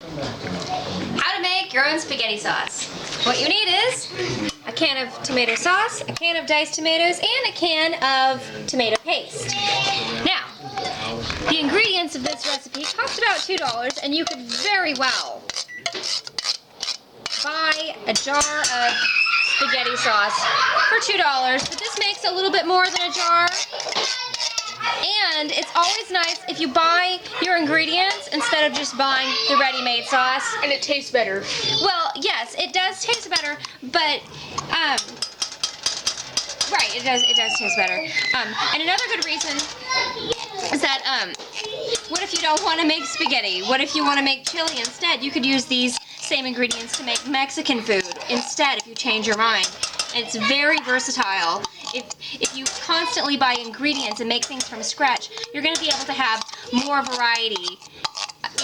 How to make your own spaghetti sauce. What you need is a can of tomato sauce, a can of diced tomatoes, and a can of tomato paste. Now, the ingredients of this recipe cost about $2, and you could very well buy a jar of spaghetti sauce for $2, but this makes a little bit more than a jar. And it's always nice if you buy your ingredients instead of just buying the ready-made sauce. And it tastes better. Well, yes, it does taste better, but right, it does taste better. And another good reason is that what if you don't want to make spaghetti? What if you want to make chili instead? You could use these same ingredients to make Mexican food instead if you change your mind. And it's very versatile. If you constantly buy ingredients and make things from scratch, you're going to be able to have more variety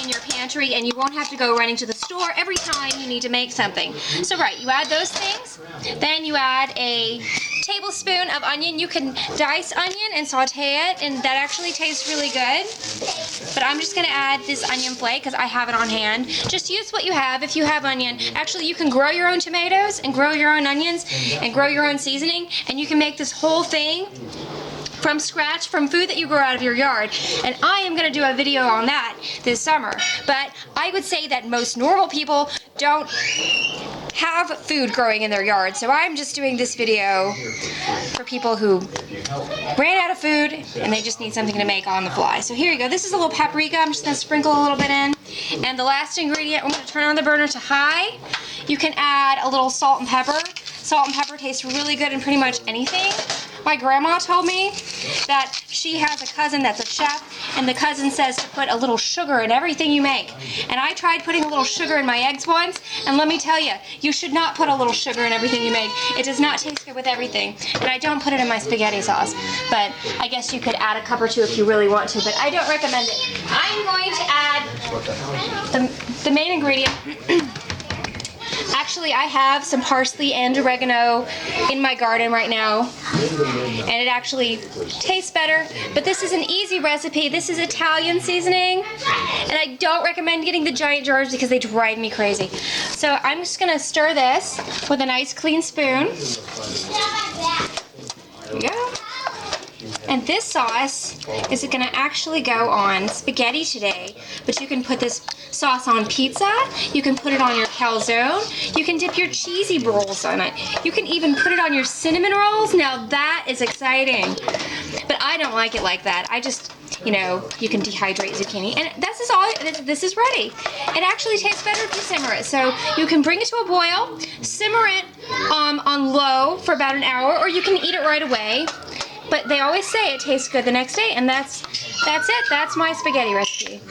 in your pantry, and you won't have to go running to the store every time you need to make something. So right, you add those things, then you add a tablespoon of onion. You can dice onion and saute it, and that actually tastes really good. But I'm just going to add this onion flake because I have it on hand. Just use what you have if you have onion. Actually, you can grow your own tomatoes and grow your own onions and grow your own seasoning, and you can make this whole thing from scratch from food that you grow out of your yard. And I am going to do a video on that this summer. But I would say that most normal people don't have food growing in their yard. So I'm just doing this video for people who ran out of food and they just need something to make on the fly. So here you go. This is a little paprika. I'm just going to sprinkle a little bit in. And the last ingredient, I'm going to turn on the burner to high. You can add a little salt and pepper. Salt and pepper tastes really good in pretty much anything. My grandma told me that she has a cousin that's a chef, and the cousin says to put a little sugar in everything you make. And I tried putting a little sugar in my eggs once, and let me tell you, you should not put a little sugar in everything you make. It does not taste good with everything. And I don't put it in my spaghetti sauce, but I guess you could add a cup or two if you really want to, but I don't recommend it. I'm going to add the main ingredient. Actually, I have some parsley and oregano in my garden right now, and it actually tastes better, but this is an easy recipe. This is Italian seasoning, and I don't recommend getting the giant jars because they drive me crazy. So I'm just going to stir this with a nice clean spoon. There we go. And this sauce is going to actually go on spaghetti today, but you can put this sauce on pizza, you can put it on your calzone, you can dip your cheesy rolls on it, you can even put it on your cinnamon rolls. Now that is exciting, but I don't like it like that. I just, you know, you can dehydrate zucchini, and this is ready. It actually tastes better if you simmer it. So you can bring it to a boil, simmer it on low for about an hour, or you can eat it right away. But they always say it tastes good the next day, and that's it. That's my spaghetti recipe.